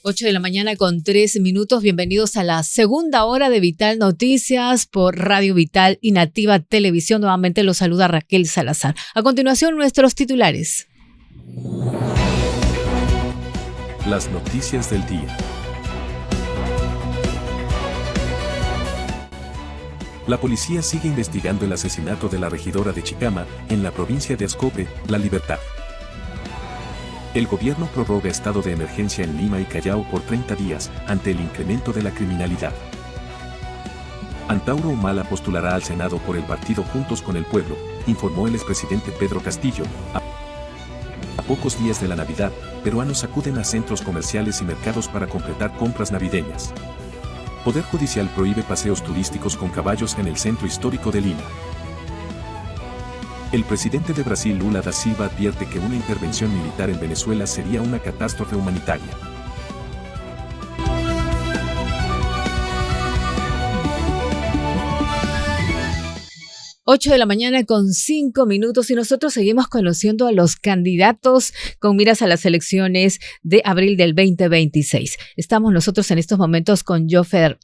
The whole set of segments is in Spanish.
8 de la mañana con 3 minutos. Bienvenidos a la segunda hora de Vital Noticias por Radio Vital y Nativa Televisión. Nuevamente los saluda Raquel Salazar. A continuación, nuestros titulares. Las noticias del día. La policía sigue investigando el asesinato de la regidora de Chicama en la provincia de Ascope, La Libertad. El gobierno prorroga estado de emergencia en Lima y Callao por 30 días ante el incremento de la criminalidad. Antauro Humala postulará al Senado por el partido Juntos con el Pueblo, informó el expresidente Pedro Castillo. A pocos días de la Navidad, peruanos acuden a centros comerciales y mercados para completar compras navideñas. Poder Judicial prohíbe paseos turísticos con caballos en el centro histórico de Lima. El presidente de Brasil, Lula da Silva, advierte que una intervención militar en Venezuela sería una catástrofe humanitaria. Ocho de la mañana con 5 minutos y nosotros seguimos conociendo a los candidatos con miras a las elecciones de abril del 2026. Estamos nosotros en estos momentos con Joseph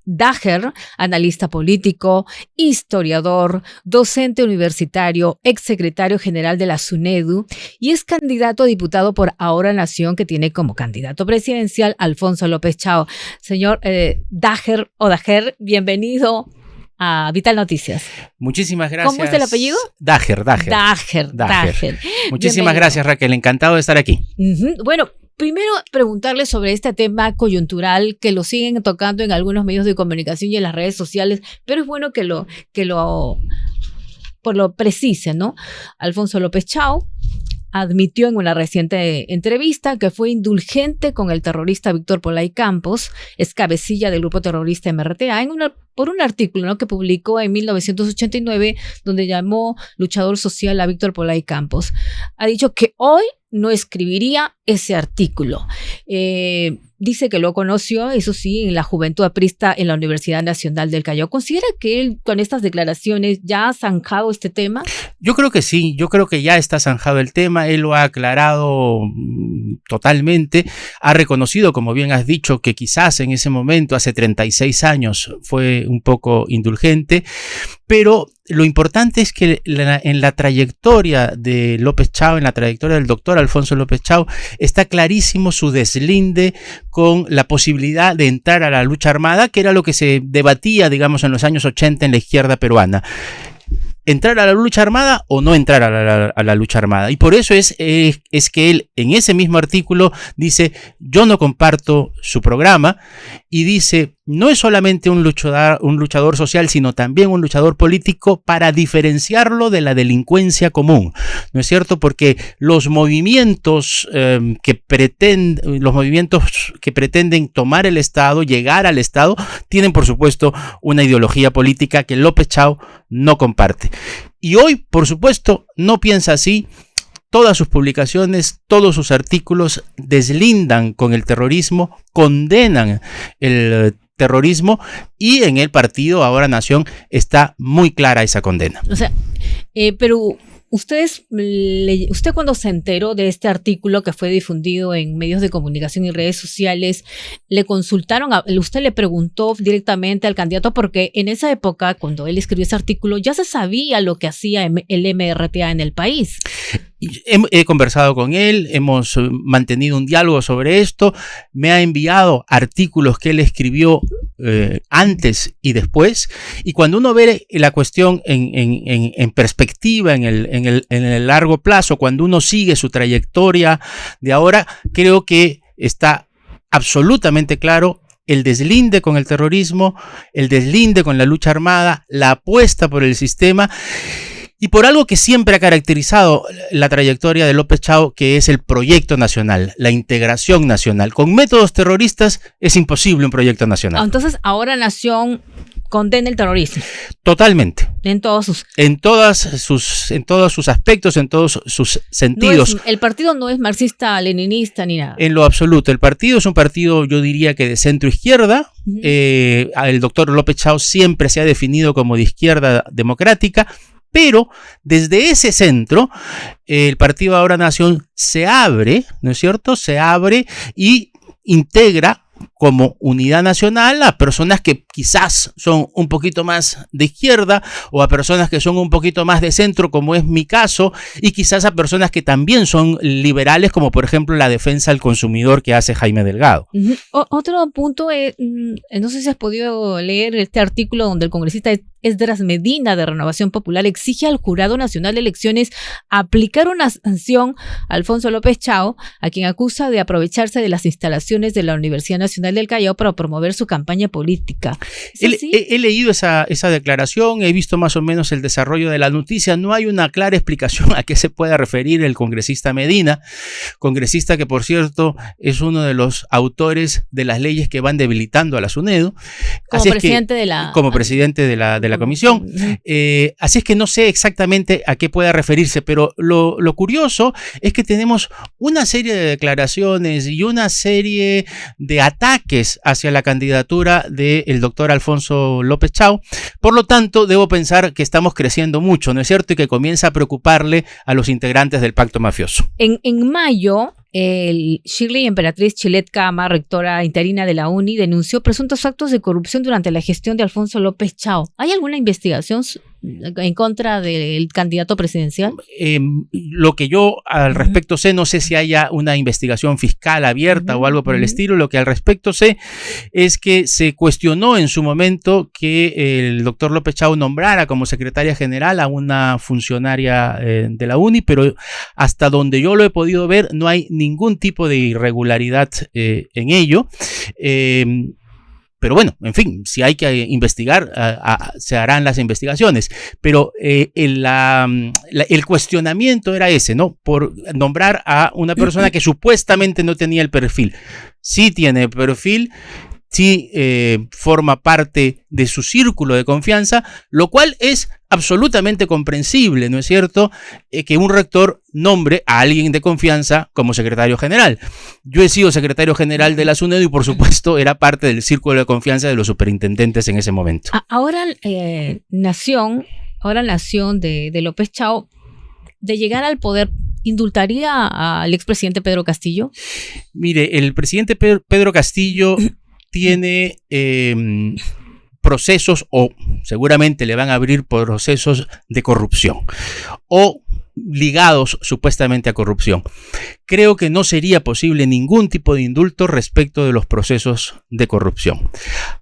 Daher, analista político, historiador, docente universitario, exsecretario general de la SUNEDU y es candidato a diputado por Ahora Nación, que tiene como candidato presidencial Alfonso López Chao. Señor Daher, bienvenido a Vital Noticias. Muchísimas gracias. ¿Cómo es el apellido? Daher. Muchísimas gracias, Raquel. Encantado de estar aquí. Bueno, primero preguntarle sobre este tema coyuntural que lo siguen tocando en algunos medios de comunicación y en las redes sociales, pero es bueno que lo precise, ¿no? Alfonso López Chao admitió en una reciente entrevista que fue indulgente con el terrorista Víctor Polay Campos, es cabecilla del grupo terrorista MRTA, por un artículo, ¿no?, que publicó en 1989, donde llamó luchador social a Víctor Polay Campos. Ha dicho que hoy no escribiría ese artículo. Dice que lo conoció, eso sí, en la juventud aprista en la Universidad Nacional del Callao. ¿Considera que él con estas declaraciones ya ha zanjado este tema? Yo creo que sí, yo creo que ya está zanjado el tema. Él lo ha aclarado totalmente. Ha reconocido, como bien has dicho, que quizás en ese momento, hace 36 años, fue un poco indulgente, pero lo importante es que en la trayectoria de López Chao, en la trayectoria del doctor Alfonso López Chao, está clarísimo su deslinde con la posibilidad de entrar a la lucha armada, que era lo que se debatía, digamos, en los años 80 en la izquierda peruana. ¿Entrar a la lucha armada o no entrar a la lucha armada? Y por eso es que él en ese mismo artículo dice: yo no comparto su programa, y dice: no es solamente un luchador social, sino también un luchador político, para diferenciarlo de la delincuencia común, ¿no es cierto? Porque los movimientos que pretenden tomar el Estado, llegar al Estado, tienen por supuesto una ideología política que López Chao no comparte. Y hoy, por supuesto, no piensa así. Todas sus publicaciones, todos sus artículos deslindan con el terrorismo, condenan el terrorismo, y en el partido Ahora Nación está muy clara esa condena. O sea, pero usted cuando se enteró de este artículo que fue difundido en medios de comunicación y redes sociales, ¿le consultaron? ¿Usted le preguntó directamente al candidato? Porque en esa época, cuando él escribió ese artículo, ya se sabía lo que hacía el MRTA en el país. He conversado con él, hemos mantenido un diálogo sobre esto, me ha enviado artículos que él escribió antes y después, y cuando uno ve la cuestión en perspectiva, en el largo plazo, cuando uno sigue su trayectoria de ahora, creo que está absolutamente claro el deslinde con el terrorismo, el deslinde con la lucha armada, la apuesta por el sistema, y por algo que siempre ha caracterizado la trayectoria de López Chao, que es el proyecto nacional, la integración nacional. Con métodos terroristas es imposible un proyecto nacional. Entonces, Ahora Nación condena el terrorismo. Totalmente. En todos sus aspectos, en todos sus sentidos. El partido no es marxista, leninista ni nada. En lo absoluto. El partido es un partido, yo diría que de centro izquierda. El doctor López Chao siempre se ha definido como de izquierda democrática, Pero desde ese centro, el Partido Ahora Nación se abre, ¿no es cierto? Se abre y integra como unidad nacional a personas que quizás son un poquito más de izquierda o a personas que son un poquito más de centro, como es mi caso, y quizás a personas que también son liberales, como por ejemplo la defensa del consumidor que hace Jaime Delgado. Otro punto es, no sé si has podido leer este artículo donde el congresista Esdras Medina de Renovación Popular exige al Jurado Nacional de Elecciones aplicar una sanción a Alfonso López Chao, a quien acusa de aprovecharse de las instalaciones de la Universidad Nacional del Callao para promover su campaña política. He leído esa declaración, he visto más o menos el desarrollo de la noticia. No hay una clara explicación a qué se pueda referir el congresista Medina, congresista que por cierto es uno de los autores de las leyes que van debilitando a la SUNEDU. Como presidente de la comisión. Así es que no sé exactamente a qué pueda referirse, pero lo curioso es que tenemos una serie de declaraciones y una serie de ataques hacia la candidatura del doctor Alfonso López Chao. Por lo tanto, debo pensar que estamos creciendo mucho, ¿no es cierto? Y que comienza a preocuparle a los integrantes del pacto mafioso. En mayo, Shirley Emperatriz Chilet Cama, rectora interina de la UNI, denunció presuntos actos de corrupción durante la gestión de Alfonso López Chao. ¿Hay alguna investigación en contra del candidato presidencial? Lo que yo al respecto sé, no sé si haya una investigación fiscal abierta o algo por el estilo. Lo que al respecto sé es que se cuestionó en su momento que el doctor López Chao nombrara como secretaria general a una funcionaria de la UNI, pero hasta donde yo lo he podido ver no hay ningún tipo de irregularidad en ello. Pero bueno, en fin, si hay que investigar, se harán las investigaciones. Pero el cuestionamiento era ese, ¿no? Por nombrar a una persona que supuestamente no tenía el perfil. Sí tiene perfil, sí forma parte de su círculo de confianza, lo cual es absolutamente comprensible, ¿no es cierto? Que un rector nombre a alguien de confianza como secretario general. Yo he sido secretario general de la SUNEDU y por supuesto era parte del círculo de confianza de los superintendentes en ese momento. Ahora Nación de López Chao, de llegar al poder, ¿indultaría al expresidente Pedro Castillo? Mire, el presidente Pedro Castillo tiene procesos, o seguramente le van a abrir procesos de corrupción o ligados supuestamente a corrupción. Creo que no sería posible ningún tipo de indulto respecto de los procesos de corrupción.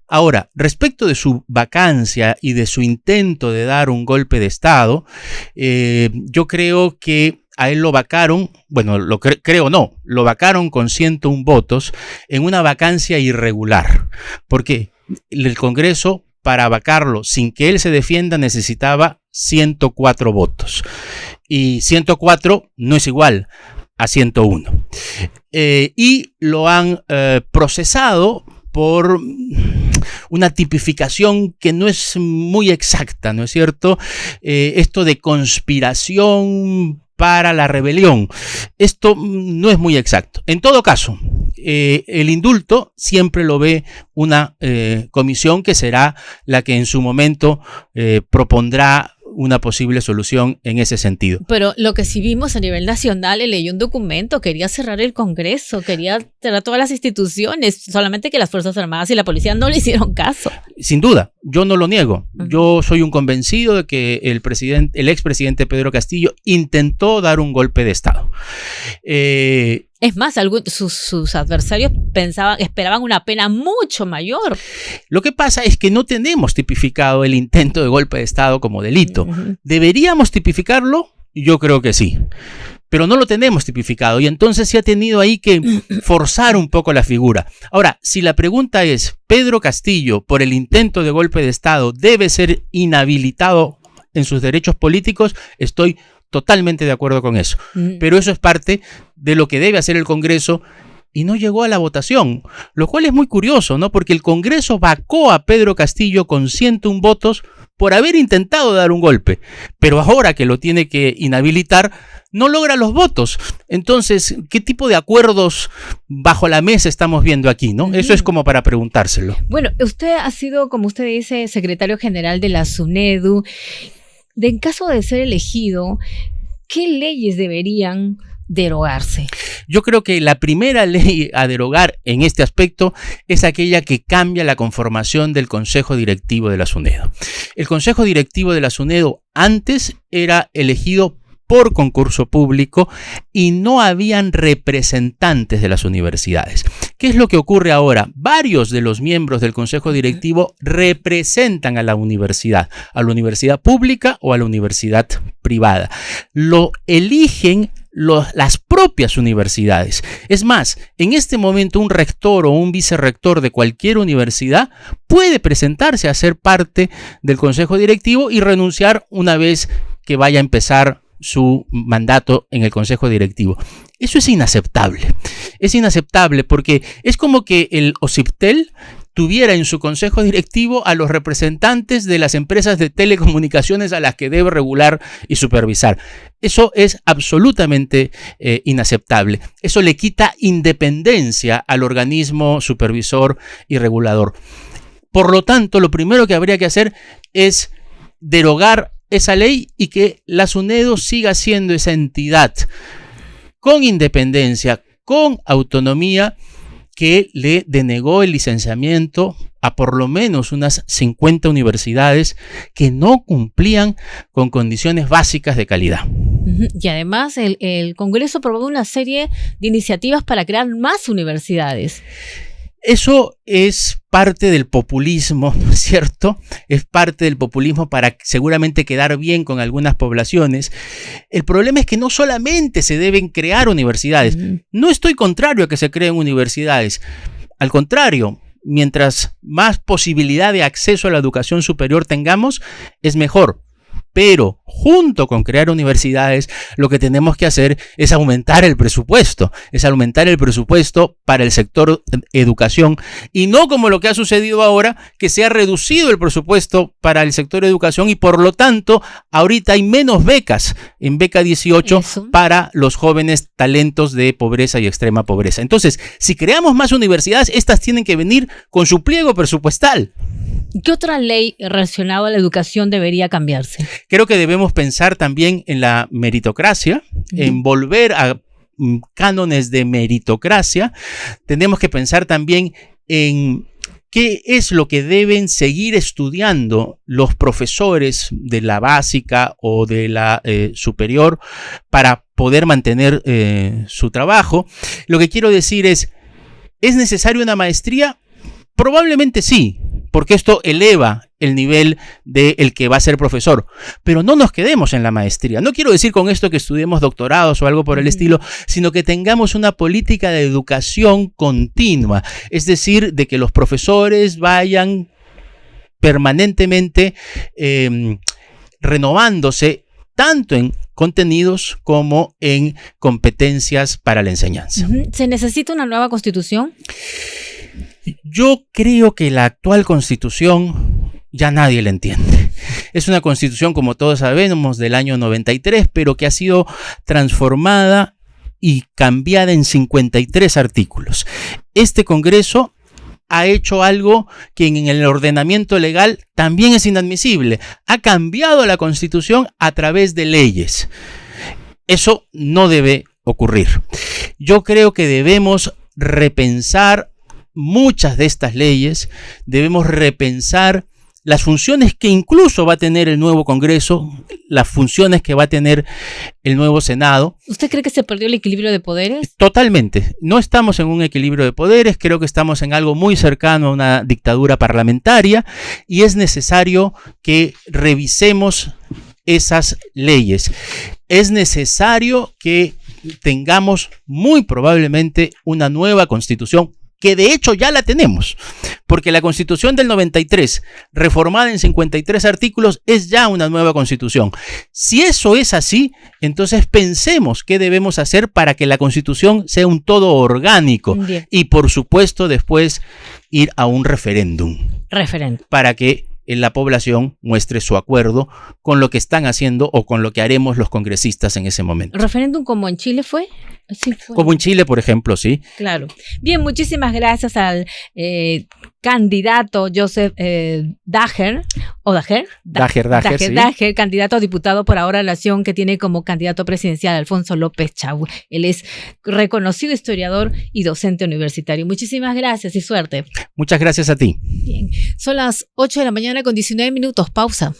Ahora, respecto de su vacancia y de su intento de dar un golpe de Estado, yo creo que a él lo vacaron, bueno, lo vacaron con 101 votos en una vacancia irregular, porque el Congreso, para vacarlo sin que él se defienda, necesitaba 104 votos. Y 104 no es igual a 101. Y lo han procesado por una tipificación que no es muy exacta, ¿no es cierto? Esto de conspiración para la rebelión. Esto no es muy exacto. En todo caso, el indulto siempre lo ve una comisión que será la que en su momento propondrá una posible solución en ese sentido. Pero lo que sí vimos a nivel nacional, él leyó un documento, quería cerrar el Congreso, quería cerrar todas las instituciones, solamente que las Fuerzas Armadas y la policía no le hicieron caso. Sin duda, yo no lo niego. Yo soy un convencido de que el expresidente Pedro Castillo intentó dar un golpe de Estado. Es más, sus adversarios esperaban una pena mucho mayor. Lo que pasa es que no tenemos tipificado el intento de golpe de Estado como delito. ¿Deberíamos tipificarlo? Yo creo que sí. Pero no lo tenemos tipificado y entonces se ha tenido ahí que forzar un poco la figura. Ahora, si la pregunta es, ¿Pedro Castillo, por el intento de golpe de Estado, debe ser inhabilitado en sus derechos políticos? Estoy totalmente de acuerdo con eso. Pero eso es parte de lo que debe hacer el Congreso y no llegó a la votación, lo cual es muy curioso, ¿no? Porque el Congreso vacó a Pedro Castillo con 101 votos por haber intentado dar un golpe, pero ahora que lo tiene que inhabilitar, no logra los votos. Entonces, ¿qué tipo de acuerdos bajo la mesa estamos viendo aquí, no? Eso es como para preguntárselo. Bueno, usted ha sido, como usted dice, secretario general de la SUNEDU. En caso de ser elegido, ¿qué leyes deberían derogarse? Yo creo que la primera ley a derogar en este aspecto es aquella que cambia la conformación del Consejo Directivo de la SUNEDO. El Consejo Directivo de la SUNEDO antes era elegido por concurso público y no habían representantes de las universidades. ¿Qué es lo que ocurre ahora? Varios de los miembros del Consejo Directivo representan a la universidad pública o a la universidad privada. Lo eligen las propias universidades. Es más, en este momento un rector o un vicerrector de cualquier universidad puede presentarse a ser parte del Consejo Directivo y renunciar una vez que vaya a empezar su mandato en el Consejo Directivo. Eso es inaceptable. Es inaceptable porque es como que el OCIPTEL tuviera en su consejo directivo a los representantes de las empresas de telecomunicaciones a las que debe regular y supervisar. Eso es absolutamente inaceptable. Eso le quita independencia al organismo supervisor y regulador. Por lo tanto, lo primero que habría que hacer es derogar esa ley y que la SUNEDO siga siendo esa entidad con independencia, con autonomía, que le denegó el licenciamiento a por lo menos unas 50 universidades que no cumplían con condiciones básicas de calidad. Y además el Congreso aprobó una serie de iniciativas para crear más universidades. Eso es parte del populismo, ¿no es cierto? Es parte del populismo para seguramente quedar bien con algunas poblaciones. El problema es que no solamente se deben crear universidades. No estoy contrario a que se creen universidades. Al contrario, mientras más posibilidad de acceso a la educación superior tengamos, es mejor. Pero junto con crear universidades, lo que tenemos que hacer es aumentar el presupuesto. Es aumentar el presupuesto para el sector educación y no como lo que ha sucedido ahora, que se ha reducido el presupuesto para el sector educación y por lo tanto ahorita hay menos becas en beca 18 para los jóvenes talentos de pobreza y extrema pobreza. Entonces, si creamos más universidades, estas tienen que venir con su pliego presupuestal. ¿Qué otra ley relacionada a la educación debería cambiarse? Creo que debemos pensar también en la meritocracia, en volver a cánones de meritocracia. Tenemos que pensar también en qué es lo que deben seguir estudiando los profesores de la básica o de la superior para poder mantener su trabajo. Lo que quiero decir ¿es necesaria una maestría? Probablemente sí, porque esto eleva el nivel del que va a ser profesor. Pero no nos quedemos en la maestría. No quiero decir con esto que estudiemos doctorados o algo por el estilo, sino que tengamos una política de educación continua. Es decir, de que los profesores vayan permanentemente renovándose tanto en contenidos como en competencias para la enseñanza. ¿Se necesita una nueva constitución? Yo creo que la actual constitución ya nadie la entiende. Es una constitución, como todos sabemos, del año 93, pero que ha sido transformada y cambiada en 53 artículos. Este Congreso ha hecho algo que en el ordenamiento legal también es inadmisible. Ha cambiado la Constitución a través de leyes. Eso no debe ocurrir. Yo creo que debemos repensar muchas de estas leyes, debemos repensar las funciones que incluso va a tener el nuevo Congreso, las funciones que va a tener el nuevo Senado. ¿Usted cree que se perdió el equilibrio de poderes? Totalmente. No estamos en un equilibrio de poderes, creo que estamos en algo muy cercano a una dictadura parlamentaria y es necesario que revisemos esas leyes. Es necesario que tengamos muy probablemente una nueva constitución, que de hecho ya la tenemos, porque la Constitución del 93, reformada en 53 artículos, es ya una nueva Constitución. Si eso es así, entonces pensemos qué debemos hacer para que la Constitución sea un todo orgánico. Bien. Y por supuesto después ir a un referéndum. Para que la población muestre su acuerdo con lo que están haciendo o con lo que haremos los congresistas en ese momento. ¿Referéndum como en Chile fue? Así fue. Como en Chile, por ejemplo, sí. Claro. Bien, muchísimas gracias al candidato Joseph Dager, Dager, candidato a diputado por ahora, la relación que tiene como candidato presidencial Alfonso López Chau. Él es reconocido historiador y docente universitario. Muchísimas gracias y suerte. Muchas gracias a ti. Bien, son las 8 de la mañana con 19 minutos. Pausa.